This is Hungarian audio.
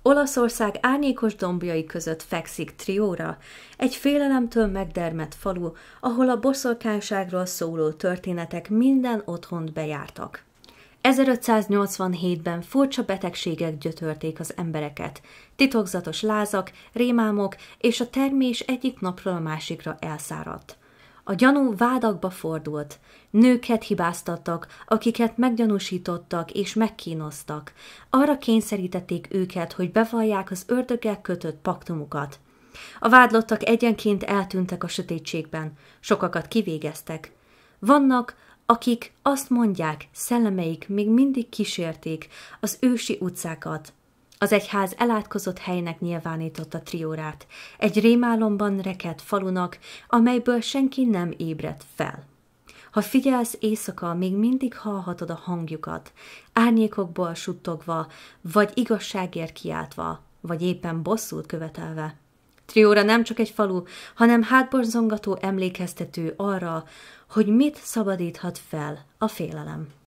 Olaszország árnyékos dombjai között fekszik Triora, egy félelemtől megdermedt falu, ahol a boszorkányságról szóló történetek minden otthont bejártak. 1587-ben furcsa betegségek gyötörték az embereket, titokzatos lázak, rémálmok és a termés egyik napról a másikra elszáradt. A gyanú vádakba fordult, nőket hibáztattak, akiket meggyanúsítottak és megkínoztak. Arra kényszerítették őket, hogy bevallják az ördöggel kötött paktumukat. A vádlottak egyenként eltűntek a sötétségben, sokakat kivégeztek. Vannak, akik azt mondják, szellemeik még mindig kísérték az ősi utcákat. Az egyház elátkozott helynek nyilvánította Triorát, egy rémálomban rekedt falunak, amelyből senki nem ébredt fel. Ha figyelsz éjszaka, még mindig hallhatod a hangjukat, árnyékokból suttogva, vagy igazságért kiáltva, vagy éppen bosszút követelve. Triora nem csak egy falu, hanem hátborzongató emlékeztető arra, hogy mit szabadíthat fel a félelem.